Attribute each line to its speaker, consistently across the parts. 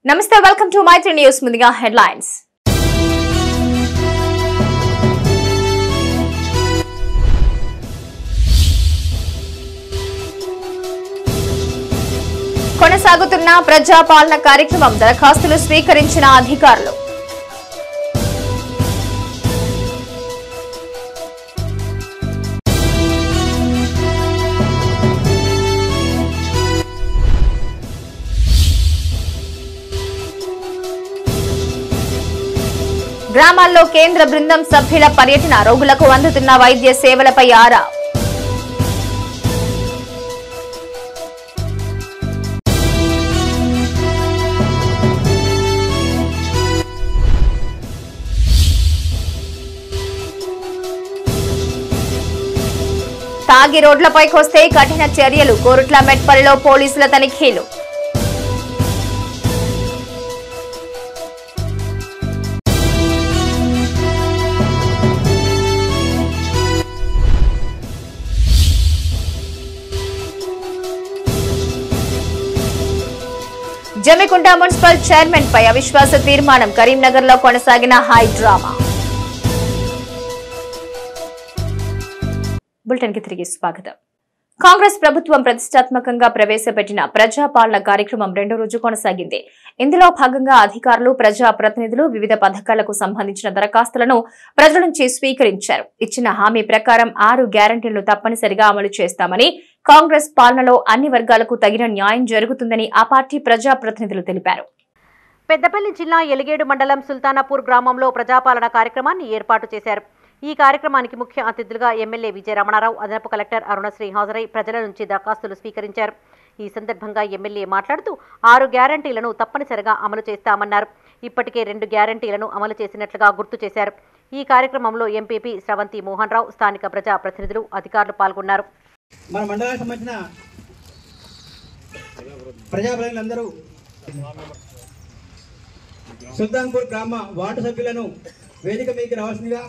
Speaker 1: నమస్తే welcome to Mythri news. ముందుగా headlines. కొనసాగుతున్న ప్రజాపాలన కార్యక్రమం దరఖాస్తులు స్వీకరించిన అధికారులు. గ్రామాల్లో కేంద్ర బృందం సభ్యుల పర్యటన, రోగులకు అందుతున్న వైద్య సేవలపై ఆరా. తాగి రోడ్లపైకొస్తే కఠిన చర్యలు, కోరుట్ల మెట్పల్లిలో పోలీసుల తనిఖీలు. జమ్మికుంట మున్సిపల్ చైర్మన్ పై అవిశ్వాస తీర్మానం, కరీంనగర్ లో కొనసాగిన హై డ్రామా. బులెటిన్ కి తిరిగి స్వాగతం. కాంగ్రెస్ ప్రభుత్వం ప్రతిష్టాత్మకంగా ప్రవేశపెట్టిన ప్రజాపాలన కార్యక్రమం రెండో రోజు కొనసాగింది. ఇందులో భాగంగా అధికారులు, ప్రజాప్రతినిధులు వివిధ పథకాలకు సంబంధించిన దరఖాస్తులను ప్రజల నుంచి స్వీకరించారు. ఇచ్చిన హామీ ప్రకారం 6 గ్యారంటీలను తప్పనిసరిగా అమలు చేస్తామని, కాంగ్రెస్ పాలనలో అన్ని వర్గాలకు తగిన న్యాయం జరుగుతుందని ఆ పార్టీ ప్రజాప్రతినిధులు తెలిపారు.
Speaker 2: పెద్దపల్లి జిల్లా ఎలిగేడు మండలం సుల్తానాపూర్ గ్రామంలో ప్రజాపాలన కార్యక్రమాన్ని ఏర్పాటు చేశారు. ఈ కార్యక్రమానికి ముఖ్య అతిథులుగా ఎమ్మెల్యే విజయ రమణారావు, అదనపు కలెక్టర్ అరుణశ్రీ హాజరై ప్రజల నుంచి దరఖాస్తులు స్వీకరించారు. ఈ సందర్భంగా ఎమ్మెల్యే మాట్లాడుతూ 6 గ్యారంటీలను తప్పనిసరిగా అమలు చేస్తామన్నారు. ఇప్పటికే 2 గ్యారంటీలను అమలు చేసినట్లుగా గుర్తు చేశారు. ఈ కార్యక్రమంలో ఎంపీపీ శ్రవంతి మోహన్ రావు, స్థానిక ప్రజాప్రతినిధులు, అధికారులు పాల్గొన్నారు.
Speaker 3: మన మండలానికి సంబంధించిన ప్రజాప్రతినిధులందరూ సుల్తాన్పూర్ గ్రామ వార్డు సభ్యులను వేదిక మీదకి రావాల్సిందిగా.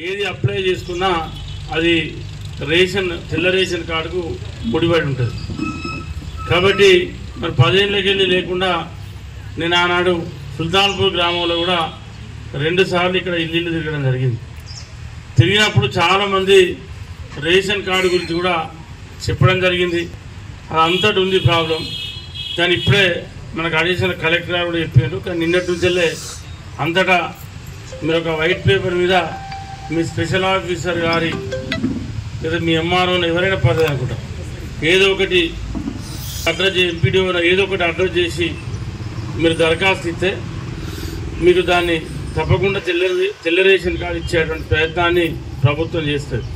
Speaker 4: ఏది అప్లై చేసుకున్నా అది తెల్ల రేషన్ కార్డుకు ముడిపడి ఉంటుంది. కాబట్టి మరి 10 ఏళ్ళకి వెళ్ళి లేకుండా నేను ఆనాడు సుల్తాన్పూర్ గ్రామంలో కూడా 2 సార్లు ఇక్కడ ఇల్లు తిరగడం జరిగింది. తిరిగినప్పుడు చాలామంది రేషన్ కార్డు గురించి కూడా చెప్పడం జరిగింది. అది అంతటి ఉంది ప్రాబ్లం. కానీ ఇప్పుడే మనకు అడిషనల్ కలెక్టర్ గారు కూడా చెప్పారు. కానీ నిన్నటి నుంచెల్లే అంతటా మీరు ఒక వైట్ పేపర్ మీద మీ స్పెషల్ ఆఫీసర్ గారి లేదా మీ ఎంఆర్ఓని ఎవరైనా పర్లేదు అనుకుంటా, ఏదో ఒకటి అడ్రస్ ఎంపీడీఓ ఏదో ఒకటి అడ్రస్ చేసి మీరు దరఖాస్తు ఇస్తే మీకు దాన్ని తప్పకుండా తెల్ల రేషన్ కార్డు ఇచ్చేటువంటి ప్రయత్నాన్ని ప్రభుత్వం చేస్తుంది.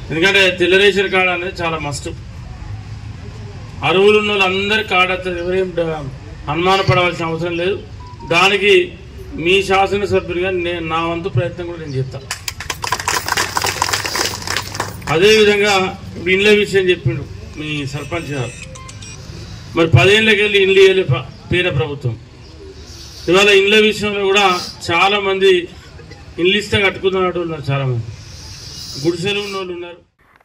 Speaker 4: ఎందుకంటే తెల్ల రేషన్ కార్డు అనేది చాలా మస్ట్. అర్హులు ఉన్న వాళ్ళందరి కార్డు వస్తుంది, ఎవరేం అనుమానపడవలసిన అవసరం లేదు. దానికి మీ శాసనసభ్యులుగా నా వంతు ప్రయత్నం కూడా నేను చేస్తాను. అదేవిధంగా ఇప్పుడు ఇండ్ల విషయం చెప్పిండు మీ సర్పంచ్ గారు. మరి 10 ఏళ్ళకి వెళ్ళి ఇండ్లు ఇవ్వలే పేద ప్రభుత్వం. ఇవాళ ఇండ్ల విషయంలో కూడా చాలామంది ఇండ్లు ఇస్తే కట్టుకున్నట్టు ఉన్నారు, చాలామంది గుడిసెలు ఉన్న వాళ్ళు ఉన్నారు.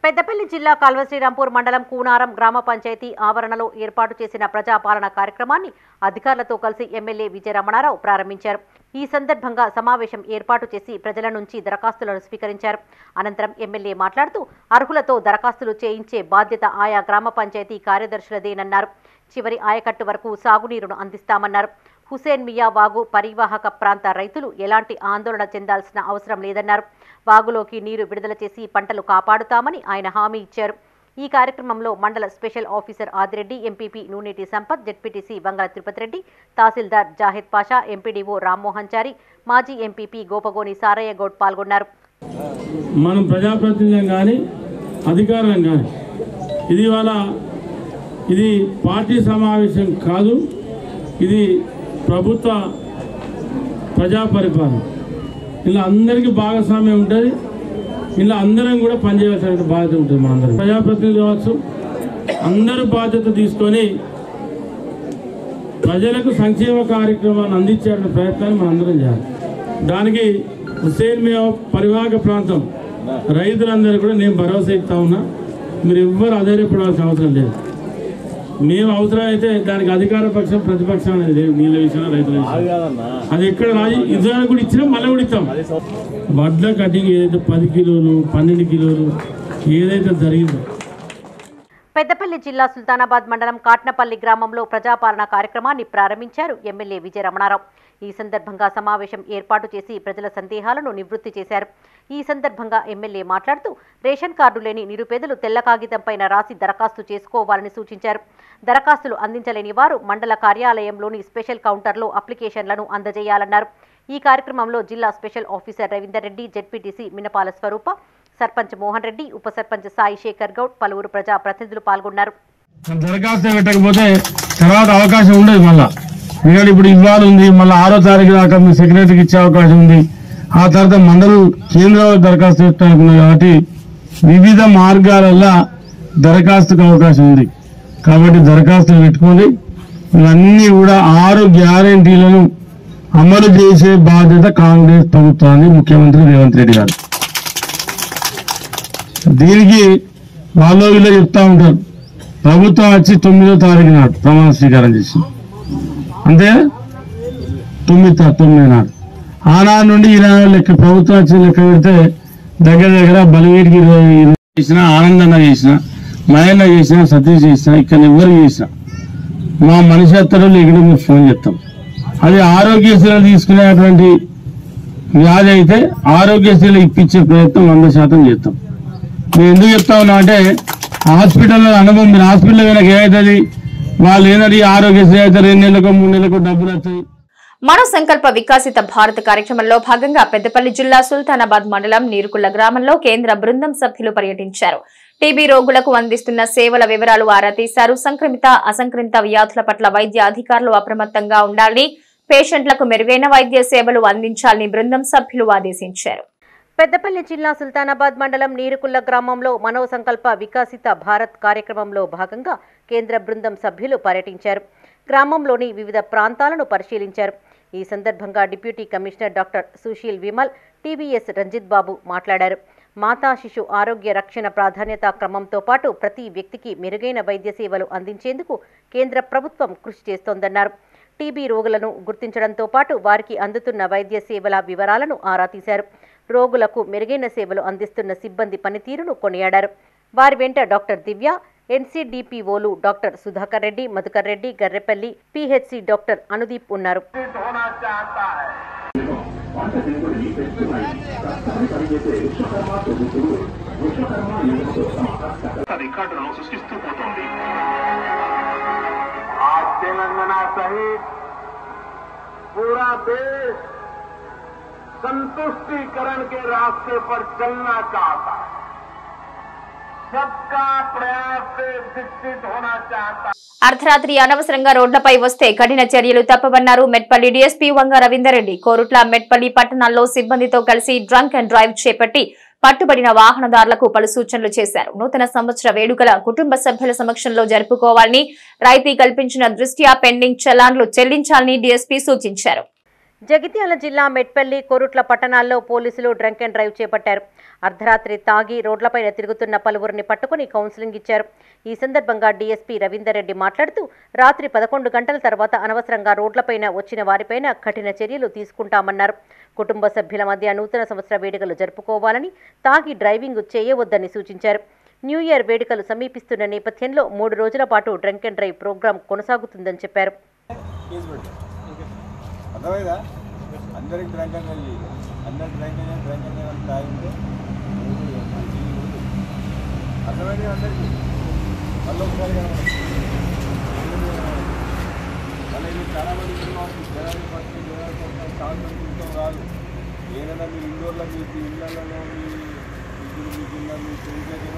Speaker 2: పెద్దపల్లి జిల్లా కల్వశ్రీరాంపూర్ మండలం కూనారం గ్రామ పంచాయతీ ఆవరణలో ఏర్పాటు చేసిన ప్రజాపాలన కార్యక్రమాన్ని అధికారులతో కలిసి ఎమ్మెల్యే విజయ రమణారావు ప్రారంభించారు. ఈ సందర్భంగా సమావేశం ఏర్పాటు చేసి ప్రజల నుంచి దరఖాస్తులను స్వీకరించారు. అనంతరం ఎమ్మెల్యే మాట్లాడుతూ అర్హులతో దరఖాస్తులు చేయించే బాధ్యత ఆయా గ్రామ పంచాయతీ కార్యదర్శులదేనన్నారు. చివరి ఆయకట్టు వరకు సాగునీరును అందిస్తామన్నారు. హుసేన్ మియా వాగు పరివాహక ప్రాంత రైతులు ఎలాంటి ఆందోళన చెందాల్సిన అవసరం లేదన్నారు. వాగులోకి నీరు విడుదల చేసి పంటలు కాపాడుతామని ఆయన హామీ ఇచ్చారు. ఈ కార్యక్రమంలో మండల special officer Adireddy, MPP Nuneti Sampath, ZPTC Vangala Tirupati Reddy, tahsildar Zahid Pasha, MPDO Rammohan Chari, మాజీ ఎంపీపీ గోపగోని సారయ్య గౌడ్ పాల్గొన్నారు.
Speaker 4: మనం ప్రజాప్రతినిధులం కానీ అధికారులం కానీ ఇది పార్టీ సమావేశం కాదు, ఇది ప్రభుత్వ ప్రజా పరిపాలన. ఇలా అందరికీ భాగస్వామ్యం ఉంటుంది. ఇలా అందరం కూడా పనిచేయాల్సిన బాధ్యత ఉంటుంది. మనందరం ప్రజాప్రతినిధులు కావచ్చు, అందరూ బాధ్యత తీసుకొని ప్రజలకు సంక్షేమ కార్యక్రమాన్ని అందించాలనే ప్రయత్నాన్ని మనందరం చేయాలి. దానికి హుస్సేన్ మియా పరివాహక ప్రాంతం రైతులందరూ కూడా నేను భరోసా ఇస్తా ఉన్నా, మీరు ఎవ్వరు అధైర్యపడాల్సిన అవసరం లేదు. మేము అవసరం అయితే దానికి అధికార పక్షం ప్రతిపక్షం అనేది లేదు. నీళ్ళ విషయంలో రైతుల విషయం అది ఎక్కడ ఇజ్రాయల్ కూడా ఇచ్చినా మళ్ళీ కూడా ఇస్తాం. వడ్ల కటింగ్ ఏదైతే 10 కిలోలు 12 కిలోలు ఏదైతే జరిగిందో.
Speaker 2: పెద్దపల్లి జిల్లా సుల్తానాబాద్ మండలం కాట్నపల్లి గ్రామంలో ప్రజాపాలన కార్యక్రమాన్ని ప్రారంభించారు ఎమ్మెల్యే విజయ రమణారావు. ఈ సందర్భంగా సమావేశం ఏర్పాటు చేసి ప్రజల సందేహాలను నివృత్తి చేశారు. ఈ సందర్భంగా ఎమ్మెల్యే మాట్లాడుతూ రేషన్ కార్డు లేని నిరుపేదలు తెల్ల కాగితంపైన రాసి దరఖాస్తు చేసుకోవాలని సూచించారు. దరఖాస్తులు అందించలేని వారు మండల కార్యాలయంలోని స్పెషల్ కౌంటర్లో అప్లికేషన్లను అందజేయాలన్నారు. ఈ కార్యక్రమంలో జిల్లా special officer Ravinder Reddy, ZPTC Minapala Swarupa, sarpanch Mohan Reddy, ఉప సర్పంచ్ సాయి శేఖర్ గౌడ్, పలువురు ప్రజా ప్రతినిధులు పాల్గొన్నారు.
Speaker 4: దరఖాస్తు పెట్టకపోతే తర్వాత అవకాశం ఉండదు. మళ్ళా ఎందుకంటే ఇప్పుడు ఇవ్వాలి ఉంది, మళ్ళీ 6వ తారీఖు దాకా మీ సెక్రటరీకి ఇచ్చే అవకాశం ఉంది. ఆ తర్వాత మండల కేంద్రంలో దరఖాస్తు పెట్టాలనుకున్నారు కాబట్టి వివిధ మార్గాలలో దరఖాస్తుకు అవకాశం ఉంది. కాబట్టి దరఖాస్తులు పెట్టుకోండి. ఇవన్నీ కూడా 6 గ్యారెంటీలను అమలు చేసే బాధ్యత కాంగ్రెస్ ప్రభుత్వాన్ని, ముఖ్యమంత్రి రేవంత్ రెడ్డి గారు. దీనికి వాళ్ళు వీళ్ళు చెప్తా ఉంటారు. ప్రభుత్వం వచ్చి 9వ తారీఖు నాడు ప్రమాణ స్వీకారం చేసింది, అంతే 9 నాడు. ఆనాడు నుండి ఈనాడు లెక్క ప్రభుత్వం వచ్చి లెక్క పెడితే దగ్గర బలివీడికి 20 చేసిన, ఆనందంగా చేసిన, మహేంద్ర చేసిన, సతీష్ చేసిన, ఇక్కడ ఎవరు చేసిన మా మనిషి అత్తరు ఇక్కడ మేము ఫోన్ చేస్తాం. అది ఆరోగ్యశ్రీలో తీసుకునేటువంటి వ్యాధి అయితే ఆరోగ్యశ్రీలో ఇప్పించే ప్రయత్నం 100% చేస్తాం. నేను ఎందుకు చెప్తా ఉన్నా అంటే హాస్పిటల్లో అనుభవం, మీరు హాస్పిటల్లో కనుక ఏమవుతుంది, వాళ్ళు ఏంటంటే ఆరోగ్యశ్రీ అయితే 2 నెలలకు 3 నెలలకు డబ్బులు వస్తాయి.
Speaker 1: మరో సంకల్ప వికసిత భారత్ కార్యక్రమంలో భాగంగా పెద్దపల్లి జిల్లా సుల్తానాబాద్ మండలం నీరుకుళ్ల గ్రామంలో కేంద్ర బృందం సభ్యులు పర్యటించారు. టీబీ రోగులకు అందిస్తున్న సేవల వివరాలు ఆరా తీశారు. సంక్రమిత అసంక్రమిత వ్యాధుల పట్ల వైద్య అధికారులు అప్రమత్తంగా ఉండాలని, పేషెంట్లకు మెరుగైన వైద్య సేవలు అందించాలని బృందం సభ్యులు ఆదేశించారు.
Speaker 2: పెద్దపల్లి జిల్లా సుల్తానాబాద్ మండలం నీరుకుళ్ల గ్రామంలో మనో సంకల్ప వికసిత భారత్ కార్యక్రమంలో భాగంగా కేంద్ర బృందం సభ్యులు పర్యటించారు. గ్రామంలోని వివిధ ప్రాంతాలను పరిశీలించారు. ఈ సందర్భంగా deputy commissioner doctor Sushil Vimal, TVS Ranjith Babu మాట్లాడారు. మాతా శిశు ఆరోగ్య రక్షణ ప్రాధాన్యతా క్రమంతో పాటు ప్రతి వ్యక్తికి మెరుగైన వైద్య సేవలు అందించేందుకు కేంద్ర ప్రభుత్వం కృషి చేస్తోందన్నారు. టీబీ రోగులను గుర్తించడంతో పాటు వారికి అందుతున్న వైద్య సేవల వివరాలను ఆరా తీశారు. రోగులకు మెరుగైన సేవలు అందిస్తున్న సిబ్బంది పనితీరును కొనియాడారు. వారి వెంట డాక్టర్ దివ్య, ఎన్సీడీపీఓలు doctor Sudhakar Reddy, Madhukar Reddy, Garrepalli, PHC doctor Anudeep ఉన్నారు.
Speaker 5: तेलंगाना सहित पूरा देश संतुष्टिकरण के रास्ते पर चलना चाहता है. सबका प्रयास से विकसित होना चाहता है.
Speaker 1: అర్ధరాత్రి అనవసరంగా రోడ్లపై వస్తే కఠిన చర్యలు తప్పవన్నారు మెట్పల్లి డీఎస్పీ వంగ రవీందర్ రెడ్డి. కోరుట్ల, మెట్పల్లి పట్టణాల్లో సిబ్బందితో కలిసి డ్రంక్ అండ్ డ్రైవ్ చేపట్టి పట్టుబడిన వాహనదారులకు పలు సూచనలు చేశారు. నూతన సంవత్సర వేడుకల కుటుంబ సభ్యుల సమక్షంలో జరుపుకోవాలని, రాయితీ కల్పించిన దృష్ట్యా పెండింగ్ చలాన్లు చెల్లించాలని డీఎస్పీ సూచించారు.
Speaker 2: జగిత్యాల జిల్లా మెట్పల్లి, కోరుట్ల పట్టణాల్లో పోలీసులు డ్రంక్ అండ్ డ్రైవ్ చేపట్టారు. అర్ధరాత్రి తాగి రోడ్లపైన తిరుగుతున్న పలువురిని పట్టుకుని కౌన్సిలింగ్ ఇచ్చారు. ఈ సందర్భంగా డీఎస్పీ రవీందర్ రెడ్డి మాట్లాడుతూ రాత్రి 11 గంటల తర్వాత అనవసరంగా రోడ్లపైన వచ్చిన వారిపైన కఠిన చర్యలు తీసుకుంటామన్నారు. కుటుంబ సభ్యుల మధ్య నూతన సంవత్సర వేడుకలు జరుపుకోవాలని, తాగి డ్రైవింగ్ చేయవద్దని సూచించారు. న్యూ ఇయర్ వేడుకలు సమీపిస్తున్న నేపథ్యంలో 3 రోజుల పాటు డ్రంక్ అండ్ డ్రైవ్ ప్రోగ్రాం కొనసాగుతుందని చెప్పారు.
Speaker 6: ఏదైనా మీరు ఇండోర్లో మీకు ఇళ్లలో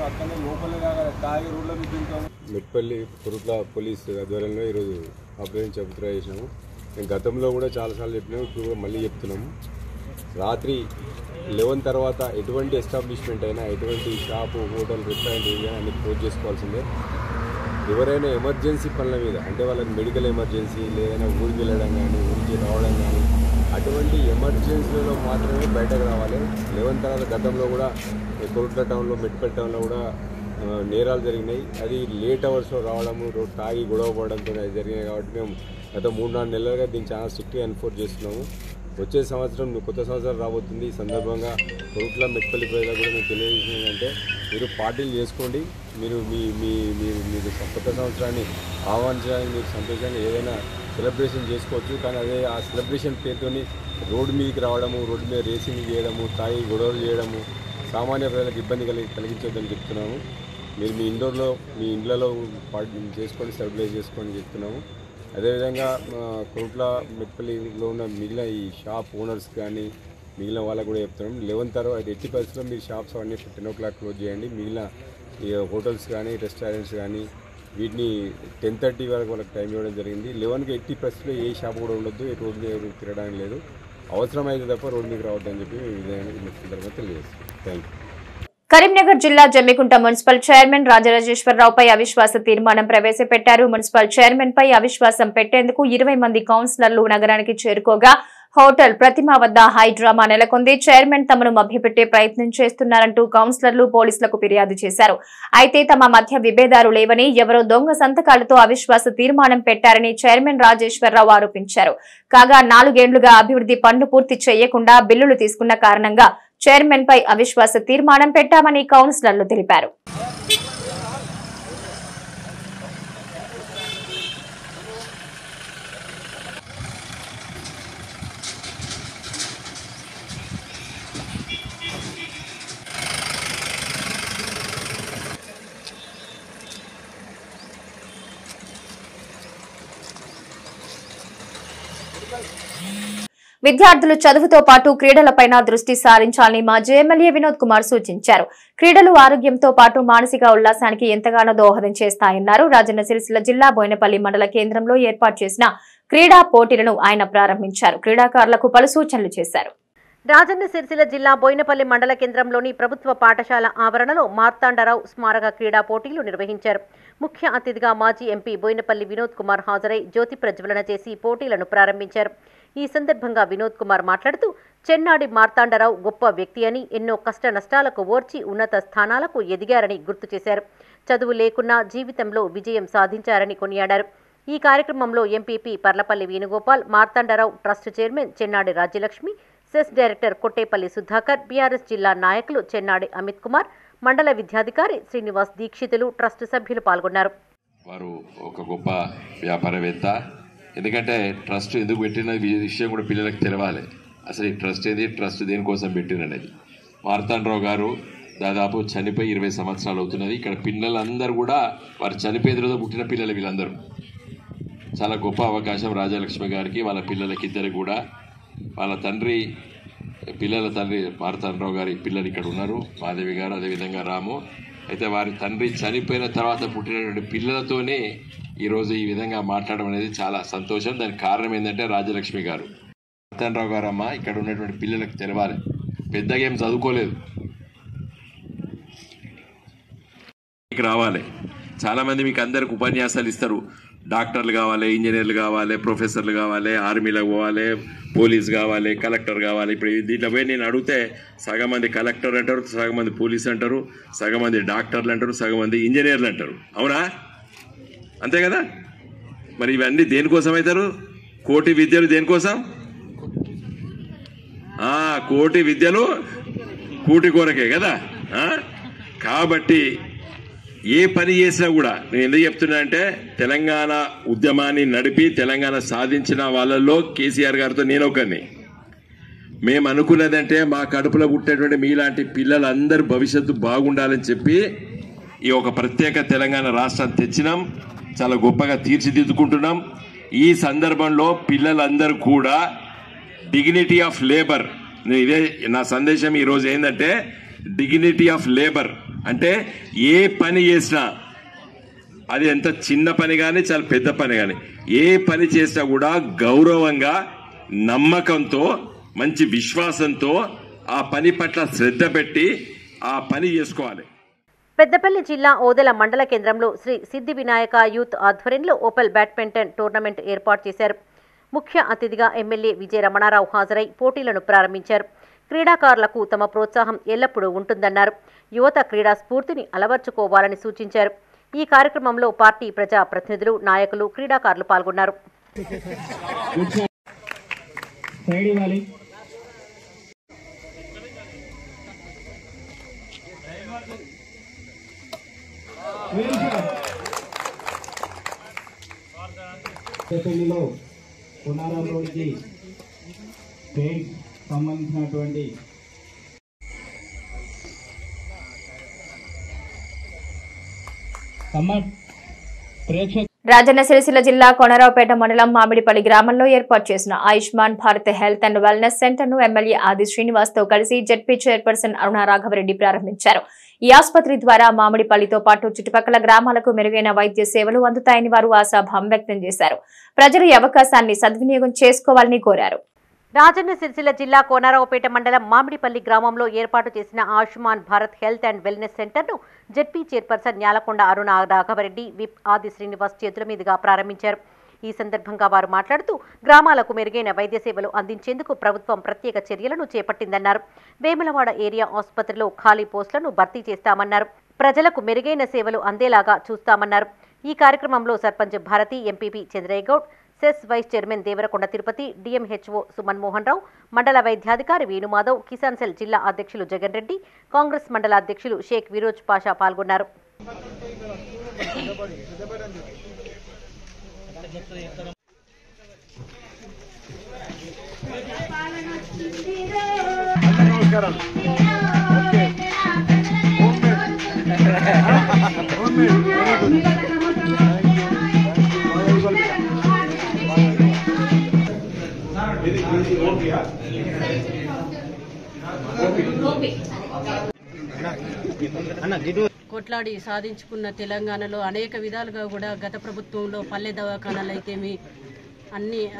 Speaker 6: అక్కడనే లోపలే కాగా తాగి రోడ్లో మీకు తింటాము. మెట్పల్లి కురుట్ల పోలీస్ ఆధ్వర్యంలో ఈరోజు ఆపరేషన్ చెబుతున్నా చేసినాము. మేము గతంలో కూడా చాలాసార్లు చెప్పినాము, ఇప్పుడు కూడా మళ్ళీ చెప్తున్నాము. రాత్రి 11 తర్వాత ఎటువంటి ఎస్టాబ్లిష్మెంట్ అయినా, ఎటువంటి షాపు, హోటల్, రెస్టారెంట్ ఏదైనా అన్ని క్లోజ్ చేసుకోవాల్సిందే. ఎవరైనా ఎమర్జెన్సీ పనుల మీద అంటే వాళ్ళకి మెడికల్ ఎమర్జెన్సీ లేదైనా ఊరికి వెళ్ళడం కానీ ఊరికి రావడం కానీ అటువంటి ఎమర్జెన్సీలలో మాత్రమే బయటకు రావాలి. 11 తర్వాత గతంలో కూడా కొరుట్ల టౌన్లో మెట్పల్లి టౌన్లో కూడా నేరాలు జరిగినాయి. అది లేట్ అవర్స్లో రావడము తాగి గొడవ పడడంతో జరిగినాయి. కాబట్టి మేము గత 3-4 నెలలుగా దీన్ని చాలా స్ట్రిక్ట్గా ఎన్ఫోర్స్ చేస్తున్నాము. వచ్చే సంవత్సరం కొత్త సంవత్సరం రాబోతుంది. ఈ సందర్భంగా కొరుట్ల మెట్పల్లి ప్రజలకు కూడా మేము తెలియజేసింది ఏంటంటే మీరు పార్టీలు చేసుకోండి. మీరు మీరు కొత్త సంవత్సరాన్ని ఆహ్వానించడానికి మీరు సంతోషంగా ఏదైనా సెలబ్రేషన్ చేసుకోవచ్చు. కానీ అదే ఆ సెలబ్రేషన్ పేరుతోని రోడ్డు మీదకి రావడము, రోడ్డు మీద రేసింగ్ చేయడము, తాగి గొడవలు చేయడము సామాన్య ప్రజలకు ఇబ్బంది కలిగించొద్దని చెప్తున్నాము. మీరు మీ ఇండ్లలో చేసుకోండి, సెలబ్రేట్ చేసుకోండి చెప్తున్నాము. అదేవిధంగా కొరుట్ల మెట్పల్లిలో ఉన్న మిగిలిన ఈ షాప్ ఓనర్స్ కానీ మిగిలిన వాళ్ళకు కూడా చెప్తున్నాం. 11 తర్వాత ఎట్టి పరిస్థితుల్లో మీరు షాప్స్ అన్నీ 10 o'clock క్లోజ్ చేయండి. మిగిలిన ఈ హోటల్స్ కానీ రెస్టారెంట్స్ కానీ వీటిని 10:30 వరకు వాళ్ళకి టైం ఇవ్వడం జరిగింది. 11కి ఎట్టి పరిస్థితుల్లో ఏ షాప్ కూడా ఉండొద్దు, రోడ్డు మీద తిరగడానికి లేదు. అవసరమైతే తప్ప రోడ్డు మీకు రావద్దని చెప్పి సందర్భంగా తెలియజేస్తాం. Thank you.
Speaker 1: కరీంనగర్ జిల్లా జమ్మికుంట మున్సిపల్ చైర్మన్ రాజరాజేశ్వరరావుపై అవిశ్వాస తీర్మానం ప్రవేశపెట్టారు. మున్సిపల్ చైర్మన్ పై అవిశ్వాసం పెట్టేందుకు 20 మంది కౌన్సిలర్లు నగరానికి చేరుకోగా హోటల్ ప్రతిమ వద్ద హై డ్రామా నెలకొంది. చైర్మన్ తమను మభ్యపెట్టే ప్రయత్నం చేస్తున్నారంటూ కౌన్సిలర్లు పోలీసులకు ఫిర్యాదు చేశారు. అయితే తమ మధ్య విభేదాలు లేవని, ఎవరో దొంగ సంతకాలతో అవిశ్వాస తీర్మానం పెట్టారని చైర్మన్ రాజేశ్వరరావు ఆరోపించారు. కాగా 4 ఏళ్లుగా అభివృద్ధి పనులు పూర్తి చేయకుండా బిల్లులు తీసుకున్న కారణంగా చైర్మన్ పై అవిశ్వాస తీర్మానం పెట్టామని కౌన్సిలర్లు తెలిపారు. విద్యార్థులు చదువుతో పాటు క్రీడలపైన దృష్టి సారించాలని మాజీ ఎమ్మెల్యే వినోద్ కుమార్ సూచించారు. క్రీడలు ఆరోగ్యంతో పాటు మానసిక ఉల్లాసానికి ఎంతగానో దోహదం చేస్తాయన్నారు. రాజన్న సిరిసిల్ల జిల్లా బోయినపల్లి మండల కేంద్రంలో ఏర్పాటు చేసిన క్రీడా పోటీలను ఆయన ప్రారంభించారు. క్రీడాకారులకు పలు సూచనలు చేశారు.
Speaker 2: రాజన్న సిరిసిల్ల జిల్లా బోయినపల్లి మండల కేంద్రంలోని ప్రభుత్వ పాఠశాల ఆవరణలో మార్తాండరావు స్మారక క్రీడా పోటీలు నిర్వహించారు. ముఖ్య అతిథిగా మాజీ ఎంపీ బోయినపల్లి వినోద్ కుమార్ హాజరై జ్యోతి ప్రజ్వలన చేసి పోటీలను ప్రారంభించారు. ఈ సందర్భంగా వినోద్ కుమార్ మాట్లాడుతూ చెన్నాడి మార్తాండరావు గొప్ప వ్యక్తి అని, ఎన్నో కష్ట నష్టాలకు ఓర్చి ఉన్నత స్థానాలకు ఎదిగారని గుర్తు చేశారు. చదువు లేకున్నా జీవితంలో విజయం సాధించారని కొనియాడారు. ఈ కార్యక్రమంలో MPP Parlapalli Venugopal, Martandarao trust chairman Chennadi Rajyalakshmi, CESS director Kottepalli Sudhakar, BRS జిల్లా నాయకులు చెన్నాడి అమిత్ కుమార్, మండల విద్యాధికారి శ్రీనివాస్ దీక్షితులు, ట్రస్ట్ సభ్యులు పాల్గొన్నారు.
Speaker 7: వారు ఒక గొప్ప వ్యాపారవేత్త. ఎందుకంటే ట్రస్ట్ ఎందుకు పెట్టిన విషయం కూడా పిల్లలకు తెలవాలి. అసలు ఈ ట్రస్ట్ ఏది, ట్రస్ట్ దేనికోసం పెట్టిననేది. మార్తాండరావు గారు దాదాపు చనిపోయి 20 సంవత్సరాలు అవుతున్నది. ఇక్కడ పిల్లలందరూ కూడా వారు చనిపోయిన రోజు పుట్టిన పిల్లలు వీళ్ళందరూ. చాలా గొప్ప అవకాశం రాజలక్ష్మి గారికి, వాళ్ళ పిల్లలకి ఇద్దరు కూడా. వాళ్ళ తండ్రి పిల్లల తండ్రి మార్తాండరావు గారి పిల్లలు ఇక్కడ ఉన్నారు, మాధవి గారు, అదేవిధంగా రాము. అయితే వారి తండ్రి చనిపోయిన తర్వాత పుట్టినటువంటి పిల్లలతోనే ఈరోజు ఈ విధంగా మాట్లాడడం అనేది చాలా సంతోషం. దానికి కారణం ఏంటంటే రాజలక్ష్మి గారు, మార్తాండరావు గారు అమ్మ ఇక్కడ ఉన్నటువంటి పిల్లలకు తెలవాలి. పెద్దగా ఏం చదువుకోలేదు, రావాలి. చాలామంది మీకు అందరికి ఉపన్యాసాలు ఇస్తారు. డాక్టర్లు కావాలి, ఇంజనీర్లు కావాలి, ప్రొఫెసర్లు కావాలి, ఆర్మీలకు పోవాలి, పోలీస్ కావాలి, కలెక్టర్ కావాలి. ఇప్పుడు దీంట్లో పోయి నేను అడిగితే సగం మంది కలెక్టర్ అంటారు, సగం మంది పోలీస్ అంటారు, సగం మంది డాక్టర్లు అంటారు, సగం మంది ఇంజనీర్లు అంటారు. అవునా? అంతే కదా? మరి ఇవన్నీ దేనికోసం అవుతారు? కోటి విద్యలు దేనికోసం? కోటి విద్యలు కూటి కొరకే కదా. కాబట్టి ఏ పని చేసినా కూడా నేను ఎందుకు చెప్తున్నా అంటే, తెలంగాణ ఉద్యమాన్ని నడిపి తెలంగాణ సాధించిన వాళ్ళల్లో కేసీఆర్ గారితో నేను ఒకరిని. మేము అనుకున్నదంటే మా కడుపులో పుట్టేటువంటి మీలాంటి పిల్లలందరూ భవిష్యత్తు బాగుండాలని చెప్పి ఈ ఒక ప్రత్యేక తెలంగాణ రాష్ట్రాన్ని తెచ్చినాం. చాలా గొప్పగా తీర్చిదిద్దుకుంటున్నాం. ఈ సందర్భంలో పిల్లలందరూ కూడా డిగ్నిటీ ఆఫ్ లేబర్, ఇదే నా సందేశం ఈరోజు ఏంటంటే, డిగ్నిటీ ఆఫ్ లేబర్ అంటే ఏ పని చేసినా, అది ఎంత చిన్న పని కానీ చాలా పెద్ద పని కానీ, ఏ పని చేసినా కూడా గౌరవంగా, నమ్మకంతో, మంచి విశ్వాసంతో ఆ పని పట్ల శ్రద్ధ పెట్టి ఆ పని చేసుకోవాలి.
Speaker 2: పెద్దపల్లి జిల్లా ఓదెల మండల కేంద్రంలో శ్రీ సిద్ధి వినాయక యూత్ ఆధ్వర్యంలో ఓపెల్ బ్యాడ్మింటన్ టోర్నమెంట్ ఏర్పాటు చేశారు. ముఖ్య అతిథిగా ఎమ్మెల్యే విజయ రమణారావు హాజరై పోటీలను ప్రారంభించారు. క్రీడాకారులకు తమ ప్రోత్సాహం ఎల్లప్పుడూ ఉంటుందన్నారు. యువత క్రీడా స్ఫూర్తిని అలవర్చుకోవాలని సూచించారు. ఈ కార్యక్రమంలో పార్టీ ప్రజా ప్రతినిధులు, నాయకులు, క్రీడాకారులు పాల్గొన్నారు.
Speaker 3: పెళ్లిలో పునారం రోడ్డుకి పెయింట్ సంబంధించినటువంటి
Speaker 1: రాజన్న సిరిసిల్ల జిల్లా కొనరావుపేట మండలం మామిడిపల్లి గ్రామంలో ఏర్పాటు చేసిన Ayushman Bharat health and wellness centre ను ఎమ్మెల్యే ఆది శ్రీనివాస్ తో కలిసి జెడ్పీ చైర్పర్సన్ అరుణ రాఘవరెడ్డి ప్రారంభించారు. ఈ ఆసుపత్రి ద్వారా మామిడిపల్లితో పాటు చుట్టుపక్కల గ్రామాలకు మెరుగైన వైద్య సేవలు అందుతాయని వారు ఆశాభావం వ్యక్తం చేశారు. ప్రజలు ఈ అవకాశాన్ని సద్వినియోగం చేసుకోవాలని కోరారు.
Speaker 2: రాజన్న సిరిసిల్ల జిల్లా కోనరావుపేట మండలం మామిడిపల్లి గ్రామంలో ఏర్పాటు చేసిన Ayushman Bharat health and wellness సెంటర్ను జెడ్పీ చైర్పర్సన్ న్యాలకొండ అరుణ రాఘవరెడ్డి, విప్ ఆది శ్రీనివాస్ చేతుల మీదుగా ప్రారంభించారు. ఈ సందర్భంగా వారు మాట్లాడుతూ గ్రామాలకు మెరుగైన వైద్య సేవలు అందించేందుకు ప్రభుత్వం ప్రత్యేక చర్యలను చేపట్టిందన్నారు. వేములవాడ ఏరియా ఆసుపత్రిలో ఖాళీ పోస్టులను భర్తీ చేస్తామన్నారు. ప్రజలకు మెరుగైన సేవలు అందేలాగా చూస్తామన్నారు. ఈ కార్యక్రమంలో sarpanch Bharathi, MPP Chandraiah Goud, CESS vice chairman Devarakonda Tirupati, DMHO Suman Mohan Rao, మండల వైద్యాధికారి వేణుమాధవ్, కిసాన్ సెల్ జిల్లా అధ్యక్షులు జగన్ రెడ్డి, కాంగ్రెస్ మండల అధ్యక్షులు షేక్ విరోజ్ పాషా పాల్గొన్నారు.
Speaker 8: కొట్లాడి సాధించుకున్న తెలంగాణలో అనేక విధాలుగా కూడా గత ప్రభుత్వంలో పల్లె దవాఖానాలు అయితేమి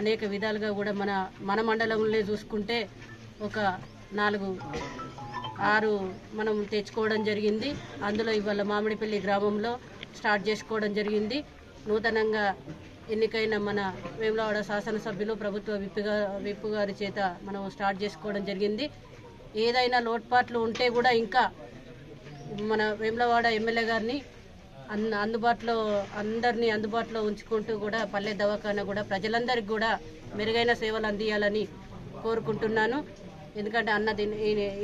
Speaker 8: అనేక విధాలుగా కూడా మన మండలంలో చూసుకుంటే ఒక 4-6 మనం తెచ్చుకోవడం జరిగింది. అందులో ఇవాళ మామిడిపల్లి గ్రామంలో స్టార్ట్ చేసుకోవడం జరిగింది. నూతనంగా ఎన్నికైన మన వేములవాడ శాసనసభ్యులు, ప్రభుత్వ విప్పు గారి చేత మనం స్టార్ట్ చేసుకోవడం జరిగింది. ఏదైనా లోట్పాట్లు ఉంటే కూడా ఇంకా మన వేములవాడ ఎమ్మెల్యే గారిని అందరినీ అందుబాటులో ఉంచుకుంటూ కూడా పల్లె దవాఖానా కూడా ప్రజలందరికీ కూడా మెరుగైన సేవలు అందియాలని కోరుకుంటున్నాను. ఎందుకంటే అన్నది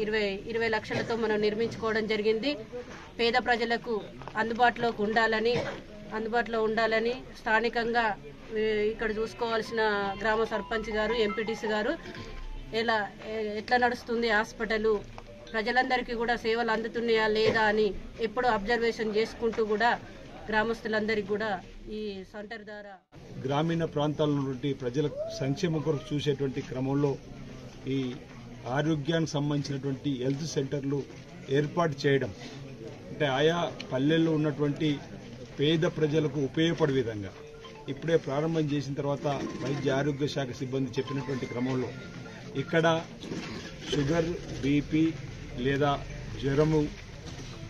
Speaker 8: 20 లక్షలతో మనం నిర్మించుకోవడం జరిగింది. పేద ప్రజలకు అందుబాటులో ఉండాలని స్థానికంగా ఇక్కడ చూసుకోవాల్సిన గ్రామ సర్పంచ్ గారు, ఎంపీటీసీ గారు ఎట్లా నడుస్తుంది హాస్పిటల్, ప్రజలందరికీ కూడా సేవలు అందుతున్నాయా లేదా అని ఎప్పుడు అబ్జర్వేషన్ చేసుకుంటూ కూడా గ్రామస్తులందరికీ కూడా ఈ సెంటర్ ద్వారా
Speaker 9: గ్రామీణ ప్రాంతాల నుండి ప్రజల సంక్షేమం కొరకు చూసేటువంటి క్రమంలో ఈ ఆరోగ్యానికి సంబంధించినటువంటి హెల్త్ సెంటర్లు ఏర్పాటు చేయడం అంటే ఆయా పల్లెల్లో ఉన్నటువంటి పేద ప్రజలకు ఉపయోగపడే విధంగా ఇప్పుడే ప్రారంభం చేసిన తర్వాత వైద్య ఆరోగ్య శాఖ సిబ్బంది చెప్పినటువంటి క్రమంలో ఇక్కడ షుగర్, బీపీ లేదా జ్వరము,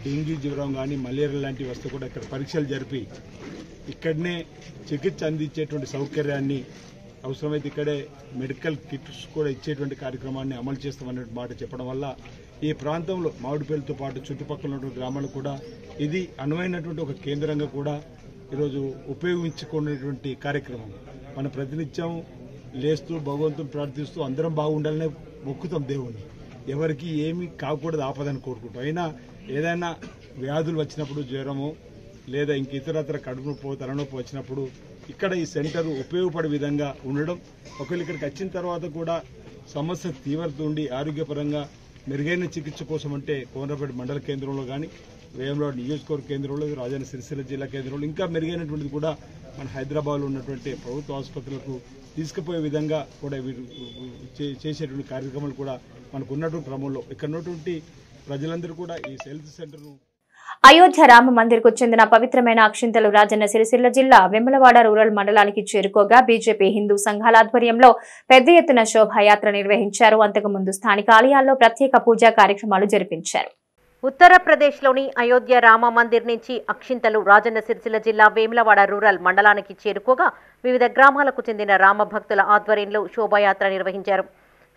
Speaker 9: డెంగ్యూ జ్వరం కానీ మలేరియా లాంటివి వస్తే కూడా ఇక్కడ పరీక్షలు జరిపి ఇక్కడనే చికిత్స అందించేటువంటి సౌకర్యాన్ని అవసరమైతే ఇక్కడే మెడికల్ కిట్స్ కూడా ఇచ్చేటువంటి కార్యక్రమాన్ని అమలు చేస్తామనే మాట చెప్పడం వల్ల ఈ ప్రాంతంలో మామిడిపల్లితో పాటు చుట్టుపక్కల ఉన్నటువంటి గ్రామాలు కూడా ఇది అనువైనటువంటి ఒక కేంద్రంగా కూడా ఈరోజు ఉపయోగించుకునేటువంటి కార్యక్రమం. మన ప్రతినిత్యం లేస్తూ భగవంతుని ప్రార్థిస్తూ అందరం బాగుండాలనే మొక్కుతాం దేవుణ్ణి. ఎవరికి ఏమీ కాకూడదు ఆపదని కోరుకుంటాం. అయినా ఏదైనా వ్యాధులు వచ్చినప్పుడు జ్వరము లేదా ఇంక ఇతరత్ర కడుపు నొప్పి, తలనొప్పి వచ్చినప్పుడు ఇక్కడ ఈ సెంటర్ ఉపయోగపడే విధంగా ఉండడం, ఒకవేళ ఇక్కడికి వచ్చిన తర్వాత కూడా సమస్య తీవ్రత ఉండి ఆరోగ్యపరంగా మెరుగైన చికిత్స కోసం అంటే కోనరావుపేట మండల కేంద్రంలో కానీ, వేములవాడ నియోజకవర్గ కేంద్రంలో, రాజన్న సిరిసిల్ల జిల్లా కేంద్రంలో ఇంకా మెరుగైనటువంటిది కూడా మన హైదరాబాద్లో ఉన్నటువంటి ప్రభుత్వ ఆసుపత్రులకు తీసుకుపోయే విధంగా కూడా వీరు చేసేటువంటి కార్యక్రమాలు కూడా మనకు ఉన్నటువంటి క్రమంలో ఇక్కడ ఉన్నటువంటి ప్రజలందరూ కూడా ఈ హెల్త్ సెంటర్ను
Speaker 1: అయోధ్య రామ మందిర్ కు చెందిన పవిత్రమైన అక్షింతలు రాజన్న సిరిసిల్ల జిల్లా వెములవాడ రూరల్ మండలానికి చేరుకోగా బీజేపీ హిందూ సంఘాల ఆధ్వర్యంలో పెద్ద ఎత్తున శోభాయాత్ర నిర్వహించారు. అంతకుముందు స్థానిక ఆలయాల్లో ప్రత్యేక పూజా కార్యక్రమాలు జరిపించారు.
Speaker 2: ఉత్తరప్రదేశ్లోని అయోధ్య రామ మందిర్ నుంచి అక్షింతలు రాజన్న సిరిసిల్ల జిల్లా వేములవాడ రూరల్ మండలానికి చేరుకోగా వివిధ గ్రామాలకు చెందిన రామభక్తుల ఆధ్వర్యంలో శోభాయాత్ర నిర్వహించారు.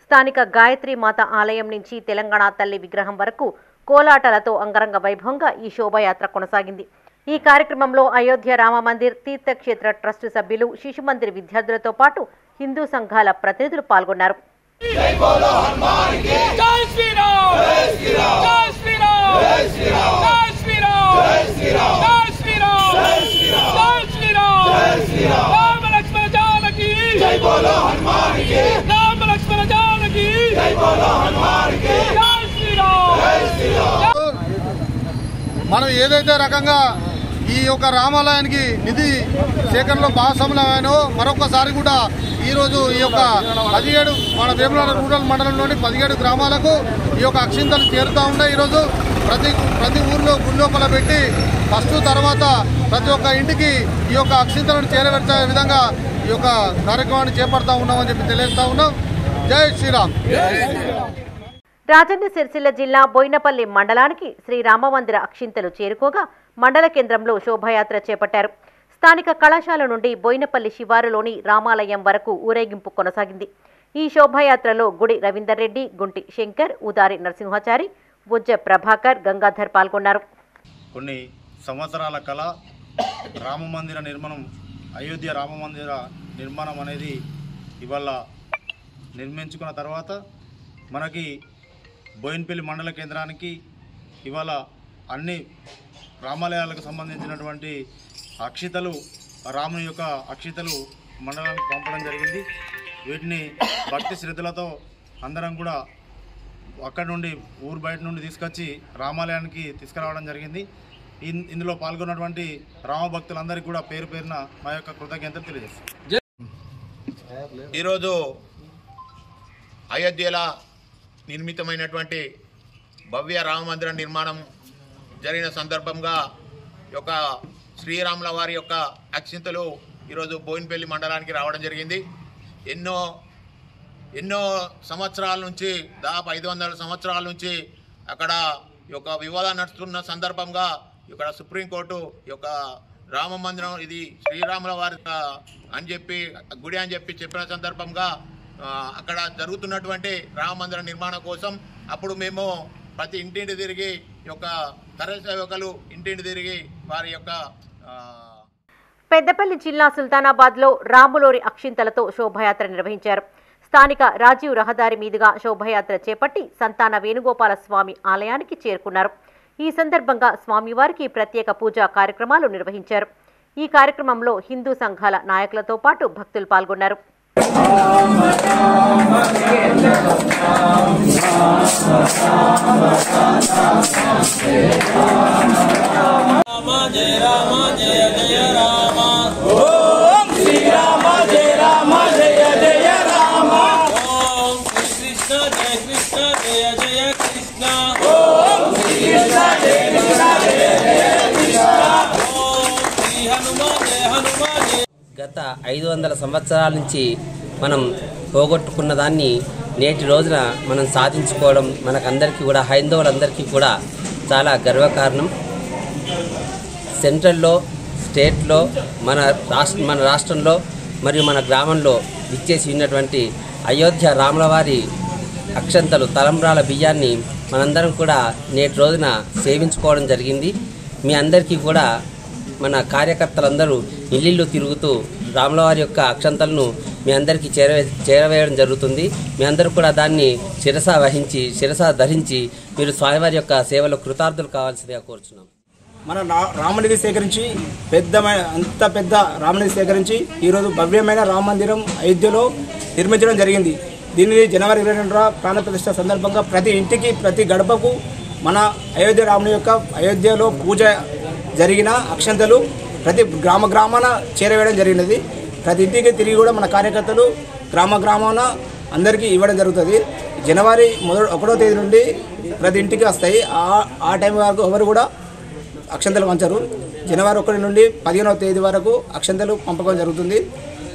Speaker 2: స్థానిక గాయత్రి మాత ఆలయం నుంచి తెలంగాణ తల్లి విగ్రహం వరకు కోలాటాలతో అంగరంగ వైభవంగా ఈ శోభాయాత్ర కొనసాగింది. ఈ కార్యక్రమంలో అయోధ్య రామ మందిర్ తీర్థక్షేత్ర ట్రస్టు సభ్యులు, శిశు మందిర్ విద్యార్థులతో పాటు హిందూ సంఘాల ప్రతినిధులు పాల్గొన్నారు.
Speaker 10: మనం ఏదైతే రకంగా ఈ యొక్క రామాలయానికి నిధి సేకరణలో భాగస్వాములమైనో మరొకసారి కూడా ఈరోజు ఈ యొక్క 17 మన వేములవాడ రూరల్ మండలంలోని 17 గ్రామాలకు ఈ యొక్క అక్షింతలు చేరుతూ ఉన్నాయి. ఈరోజు ప్రతి ఊర్లో గుళ్ళోపల పెట్టి ఫస్ట్ తర్వాత ప్రతి ఒక్క ఇంటికి ఈ యొక్క అక్షింతలను చేరవేర్చే విధంగా ఈ యొక్క కార్యక్రమాన్ని చేపడతా ఉన్నామని చెప్పి తెలియజేస్తా ఉన్నాం. జై శ్రీరామ్.
Speaker 2: రాజన్న సిరిసిల్ల జిల్లా బోయినపల్లి మండలానికి శ్రీరామ మందిర అక్షింతలు చేరుకోగా మండల కేంద్రంలో శోభాయాత్ర చేపట్టారు. స్థానిక కళాశాల నుండి బోయినపల్లి శివారులోని రామాలయం వరకు ఊరేగింపు కొనసాగింది. ఈ శోభాయాత్రలో గుడి రవీందర్ రెడ్డి, గుంటి శంకర్, ఉదారి నరసింహాచారి, బుజ్జ ప్రభాకర్, గంగాధర్ పాల్గొన్నారు.
Speaker 11: కొన్ని సంవత్సరాల కళ రామమందిర నిర్మాణం, అయోధ్య రామమందిర నిర్మాణం అనేది ఇవాళ నిర్మించుకున్న తర్వాత మనకి బోయినపల్లి మండల కేంద్రానికి ఇవాళ అన్ని రామాలయాలకు సంబంధించినటువంటి అక్షితలు, రాముని యొక్క అక్షితలు మండలానికి పంపడం జరిగింది. వీటిని భక్తి శ్రద్ధలతో అందరం కూడా అక్కడి నుండి ఊరు బయట నుండి తీసుకొచ్చి రామాలయానికి తీసుకురావడం జరిగింది. ఇందులో పాల్గొన్నటువంటి రామభక్తులందరికీ కూడా పేరు పేరున మా యొక్క కృతజ్ఞతలు తెలియజేస్తాం.
Speaker 12: ఈరోజు అయోధ్యలో నిర్మితమైనటువంటి భవ్య రామమందిర నిర్మాణం జరిగిన సందర్భంగా యొక్క శ్రీరాముల వారి యొక్క అక్షింతలు ఈరోజు బోయినపల్లి మండలానికి రావడం జరిగింది. ఎన్నో సంవత్సరాల నుంచి, దాదాపు 500 సంవత్సరాల నుంచి అక్కడ ఈ యొక్క వివాదం నడుస్తున్న సందర్భంగా ఇక్కడ సుప్రీంకోర్టు ఈ యొక్క రామ మందిరం ఇది శ్రీరాముల వారి అని చెప్పి గుడి అని చెప్పిన సందర్భంగా అక్కడ జరుగుతున్నటువంటి రామ మందిర నిర్మాణం కోసం అప్పుడు మేము ప్రతి ఇంటింటి తిరిగి ఈ యొక్క కర్ర సేవకులు ఇంటింటి తిరిగి వారి యొక్క
Speaker 2: పెద్దపల్లి జిల్లా సుల్తానాబాద్లో రాములోరి అక్షింతలతో శోభాయాత్ర నిర్వహించారు. స్థానిక రాజీవ్ రహదారి మీదుగా శోభాయాత్ర చేపట్టి సంతాన వేణుగోపాల స్వామి ఆలయానికి చేరుకున్నారు. ఈ సందర్భంగా స్వామివారికి ప్రత్యేక పూజా కార్యక్రమాలు నిర్వహించారు. ఈ కార్యక్రమంలో హిందూ సంఘాల నాయకులతో పాటు భక్తులు పాల్గొన్నారు.
Speaker 13: గత 500 సంవత్సరాల నుంచి మనం పోగొట్టుకున్న దాన్ని నేటి రోజున మనం సాధించుకోవడం మనకందరికీ కూడా, హైందవులందరికీ కూడా చాలా గర్వకారణం. సెంట్రల్లో, స్టేట్లో, మన రాష్ట్రంలో మరియు మన గ్రామంలో విచ్చేసి ఉన్నటువంటి అయోధ్య రాములవారి అక్షంతలు, తలంబ్రాల బియ్యాన్ని మనందరం కూడా నేటి రోజున సేవించుకోవడం జరిగింది. మీ అందరికీ కూడా మన కార్యకర్తలందరూ ఇల్లు తిరుగుతూ రాములవారి యొక్క అక్షంతలను మీ అందరికీ చేరవేయడం జరుగుతుంది. మీ అందరూ కూడా దాన్ని శిరస ధరించి మీరు స్వామివారి యొక్క సేవలో కృతార్థులు కావాల్సిందిగా కోరుచున్నాం.
Speaker 14: మన రామనిధి సేకరించి అంత పెద్ద రామనిధి సేకరించి ఈరోజు భవ్యమైన రామ మందిరం అయోధ్యలో నిర్మించడం జరిగింది. దీనిని జనవరి 22 ప్రాణ ప్రతిష్ఠ సందర్భంగా ప్రతి ఇంటికి, ప్రతి గడపకు మన అయోధ్య రాముని యొక్క అయోధ్యలో పూజ జరిగిన అక్షంతలు ప్రతి గ్రామాన చేరవేయడం జరిగినది. ప్రతి ఇంటికి తిరిగి కూడా మన కార్యకర్తలు గ్రామాన అందరికీ ఇవ్వడం జరుగుతుంది. జనవరి 1వ తేదీ నుండి ప్రతి ఇంటికి వస్తాయి. ఆ టైం వరకు ఎవరు కూడా అక్షంతలు పంచరు. జనవరి 1 నుండి 15వ తేదీ వరకు అక్షంతలు పంపకం జరుగుతుంది.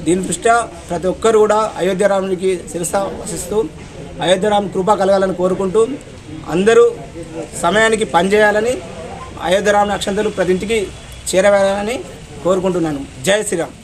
Speaker 14: దీని దృష్ట్యా ప్రతి ఒక్కరు కూడా అయోధ్య రామునికి శిరస వసిస్తూ అయోధ్య రాముని కృప కలగాలని కోరుకుంటూ అందరూ సమయానికి పనిచేయాలని అయోధ్య రాముని అక్షంతలు ప్రతి ఇంటికి చేరవేయాలని కోరుకుంటున్నాను. జై శ్రీరామ్.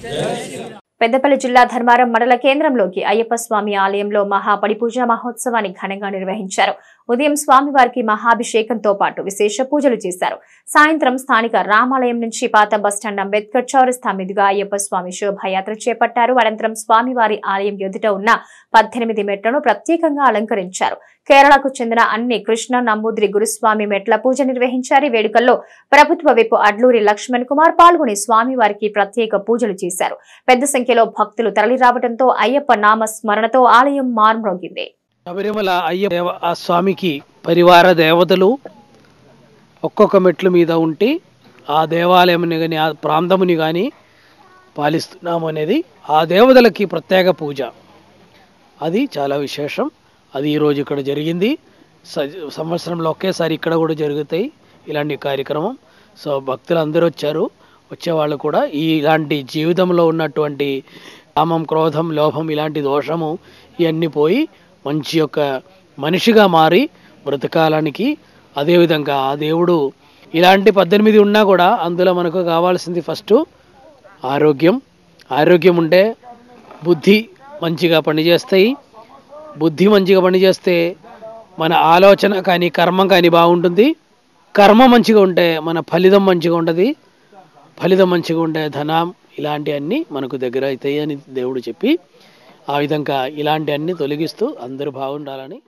Speaker 1: పెద్దపల్లి జిల్లా ధర్మారం మండల కేంద్రంలోకి అయ్యప్ప స్వామి ఆలయంలో మహాపడి పూజ మహోత్సవాన్ని ఘనంగా నిర్వహించారు. ఉదయం స్వామివారికి మహాభిషేకంతో పాటు విశేష పూజలు చేశారు. సాయంత్రం స్థానిక రామాలయం నుంచి పాత బస్టాండ్ అంబేద్కర్ చౌరస్తా మీదుగా అయ్యప్ప స్వామి శోభాయాత్ర చేపట్టారు. అనంతరం స్వామివారి ఆలయం ఎదుట ఉన్న 18 మెట్లను ప్రత్యేకంగా అలంకరించారు. కేరళకు చెందిన అన్ని కృష్ణ నంబూద్రి గురుస్వామి మెట్ల పూజ నిర్వహించారు. వేడుకల్లో ప్రభుత్వ విప్ అడ్లూరి లక్ష్మణ్ కుమార్ పాల్గొని స్వామివారికి ప్రత్యేక పూజలు చేశారు. పెద్ద సంఖ్యలో భక్తులు తరలిరావడంతో అయ్యప్ప నామ స్మరణతో ఆలయం మార్మోగింది.
Speaker 15: శబరిమల అయ్యప్ప ఆ స్వామికి పరివార దేవతలు ఒక్కొక్క మెట్ల మీద ఉండి ఆ దేవాలయంని కానీ ఆ ప్రాంతముని కానీ పాలిస్తున్నాము అనేది ఆ దేవతలకి ప్రత్యేక పూజ. అది చాలా విశేషం. అది ఈరోజు ఇక్కడ జరిగింది. సంవత్సరంలో ఒకేసారి ఇక్కడ కూడా జరుగుతాయి ఇలాంటి కార్యక్రమం. సో భక్తులు అందరూ వచ్చారు. వచ్చేవాళ్ళు కూడా ఇలాంటి జీవితంలో ఉన్నటువంటి కామం, క్రోధం, లోభం ఇలాంటి దోషము ఇవన్నీ పోయి మంచి యొక్క మనిషిగా మారి బ్రతకాలానికి. అదేవిధంగా ఆ దేవుడు ఇలాంటి 18 ఉన్నా కూడా అందులో మనకు కావాల్సింది ఫస్ట్ ఆరోగ్యం. ఆరోగ్యం ఉంటే బుద్ధి మంచిగా పనిచేస్తాయి. బుద్ధి మంచిగా పనిచేస్తే మన ఆలోచన కానీ కర్మ కానీ బాగుంటుంది. కర్మ మంచిగా ఉంటే మన ఫలితం మంచిగా ఉంటుంది. ఫలితం మంచిగా ఉంటే ధనం ఇలాంటివన్నీ మనకు దగ్గర అవుతాయి అని దేవుడు చెప్పి ఆ విధంగా ఇలాంటివన్నీ తొలగిస్తూ అందరూ బాగుండాలని.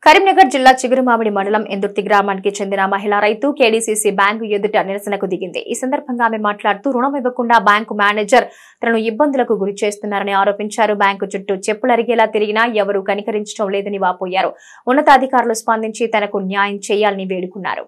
Speaker 1: కరీంనగర్ జిల్లా చిగురుమామిడి మండలం ఎందుర్తి గ్రామానికి చెందిన మహిళా రైతు కేడీసీసీ బ్యాంకు ఎదుట నిరసనకు దిగింది. ఈ సందర్భంగా ఆమె మాట్లాడుతూ రుణం ఇవ్వకుండా బ్యాంకు మేనేజర్ తనను ఇబ్బందులకు గురి చేస్తున్నారని ఆరోపించారు. బ్యాంకు చుట్టూ చెప్పులరిగేలా తిరిగినా ఎవరూ కనికరించడం లేదని వాపోయారు. ఉన్నతాధికారులు స్పందించి తనకు న్యాయం చేయాలని వేడుకున్నారు.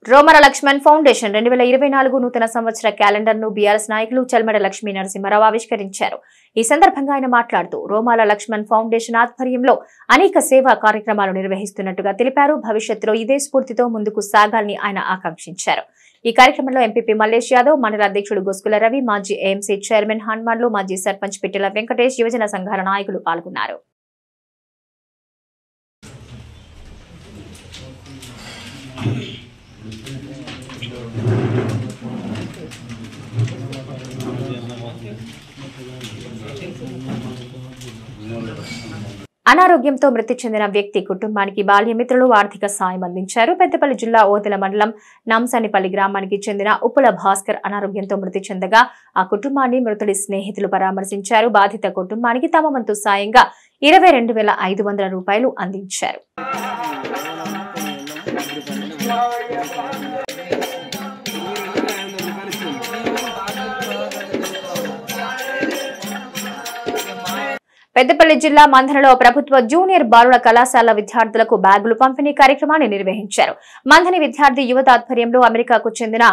Speaker 1: రోమర లక్ష్మణ్ ఫౌండేషన్ 2024 నూతన సంవత్సర క్యాలెండర్ ను బీఆర్ఎస్ నాయకులు చల్మడ లక్ష్మీ నరసింహారావు ఆవిష్కరించారు. ఈ సందర్భంగా ఆయన మాట్లాడుతూ రోమాల లక్ష్మణ్ ఫౌండేషన్ ఆధ్వర్యంలో అనేక సేవా కార్యక్రమాలు నిర్వహిస్తున్నట్టుగా తెలిపారు. భవిష్యత్తులో ఇదే స్ఫూర్తితో ముందుకు సాగాలని ఆయన ఆకాంక్షించారు. ఈ కార్యక్రమంలో ఎంపీపీ మల్లేష్ యాదవ్, మండల అధ్యక్షుడు గొస్కుల రవి, మాజీ ఏఎంసీ చైర్మన్ హనుమాన్లు, మాజీ సర్పంచ్ పిట్టెల వెంకటేష్, యువజన సంఘాల నాయకులు పాల్గొన్నారు. అనారోగ్యంతో మృతి చెందిన వ్యక్తి కుటుంబానికి బాల్యమిత్రులు ఆర్థిక సాయం అందించారు. పెద్దపల్లి జిల్లా ఓదెల మండలం నాంసానిపల్లి గ్రామానికి చెందిన ఉప్పుల భాస్కర్ అనారోగ్యంతో మృతి చెందగా ఆ కుటుంబాన్ని మృతుడి స్నేహితులు పరామర్శించారు. బాధిత కుటుంబానికి తమ వంతు సాయంగా 22,500 రూపాయలు అందించారు. పెద్దపల్లి జిల్లా మంథనలో ప్రభుత్వ జూనియర్ బాలుర కళాశాల విద్యార్థులకు బ్యాగులు పంపిణీ కార్యక్రమాన్ని నిర్వహించారు. మంథని విద్యార్థి యువత ఆధ్వర్యంలో అమెరికాకు చెందిన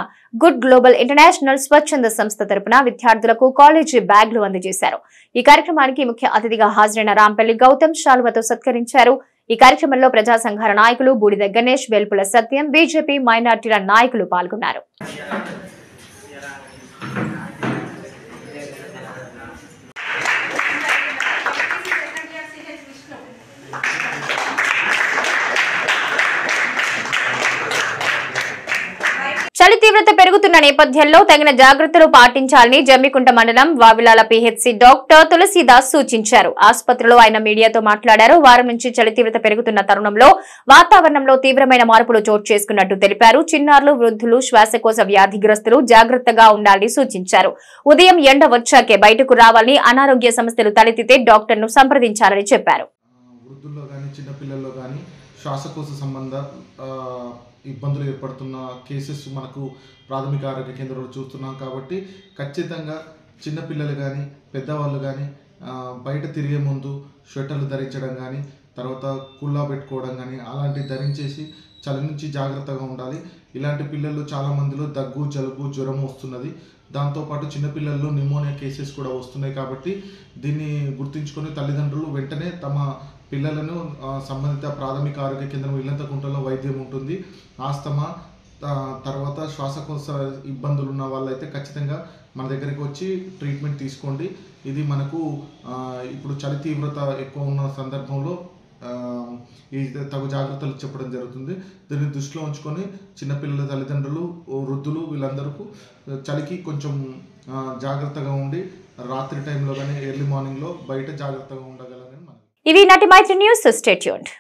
Speaker 1: గుడ్ గ్లోబల్ ఇంటర్నేషనల్ స్వచ్ఛంద సంస్థ తరపున విద్యార్థులకు కాలేజీ బ్యాగులు అందజేశారు. ఈ కార్యక్రమానికి ముఖ్య అతిథిగా హాజరైన రాంపల్లి గౌతమ్ శాలువతో సత్కరించారు. ఈ కార్యక్రమంలో ప్రజా సంఘాల నాయకులు బూడిద గణేష్, వెల్పుల సత్యం, బీజేపీ మైనార్టీల నాయకులు పాల్గొన్నారు. చలి తీవ్రత పెరుగుతున్న నేపథ్యంలో తగిన జాగ్రత్తలు పాటించాలని జమ్మికుంట మండలం వావిలాల పీహెచ్సీ డాక్టర్ తులసీదాస్ సూచించారు. ఆసుపత్రిలో ఆయన మీడియాతో మాట్లాడారు. వారం నుంచి చలి తీవ్రత పెరుగుతున్న తరుణంలో వాతావరణంలో తీవ్రమైన మార్పులు చోటు చేసుకున్నట్టు తెలిపారు. చిన్నారులు, వృద్ధులు, శ్వాసకోశ వ్యాధిగ్రస్తులు జాగ్రత్తగా ఉండాలని సూచించారు. ఉదయం ఎండ వచ్చాకే బయటకు రావాలని, అనారోగ్య సమస్యలు తలెత్తితే డాక్టర్ ను సంప్రదించాలని చెప్పారు.
Speaker 16: శ్వాసకోశ సంబంధ ఇబ్బందులు ఏర్పడుతున్న కేసెస్ మనకు ప్రాథమిక ఆరోగ్య కేంద్రంలో చూస్తున్నాం. కాబట్టి ఖచ్చితంగా చిన్నపిల్లలు కానీ పెద్దవాళ్ళు కానీ బయట తిరిగే ముందు స్వెటర్లు ధరించడం కానీ, తర్వాత కుల్లా పెట్టుకోవడం కానీ అలాంటివి ధరించేసి చలి నుంచి జాగ్రత్తగా ఉండాలి. ఇలాంటి పిల్లలు చాలామందిలో దగ్గు, జలుబు, జ్వరం వస్తున్నది. దాంతోపాటు చిన్నపిల్లల్లో నిమోనియా కేసెస్ కూడా వస్తున్నాయి. కాబట్టి దీన్ని గుర్తుంచుకొని తల్లిదండ్రులు వెంటనే తమ పిల్లలను సంబంధిత ప్రాథమిక ఆరోగ్య కేంద్రం ఇల్లంతకుంటలో వైద్యం ఉంటుంది. ఆస్తమా, తర్వాత శ్వాసకోశ ఇబ్బందులు ఉన్న వాళ్ళైతే ఖచ్చితంగా మన దగ్గరికి వచ్చి ట్రీట్మెంట్ తీసుకోండి. ఇది మనకు ఇప్పుడు చలి తీవ్రత ఎక్కువ ఉన్న సందర్భంలో ఈ తగు జాగ్రత్తలు చెప్పడం జరుగుతుంది. దీన్ని దృష్టిలో ఉంచుకొని చిన్నపిల్లల తల్లిదండ్రులు, వృద్ధులు వీళ్ళందరికీ చలికి కొంచెం జాగ్రత్తగా ఉండి రాత్రి టైంలో కానీ ఎర్లీ మార్నింగ్లో బయట జాగ్రత్తగా ఉండగలరని మనం.
Speaker 1: ఇవి నాటి మైత్రి న్యూస్. Stay tuned.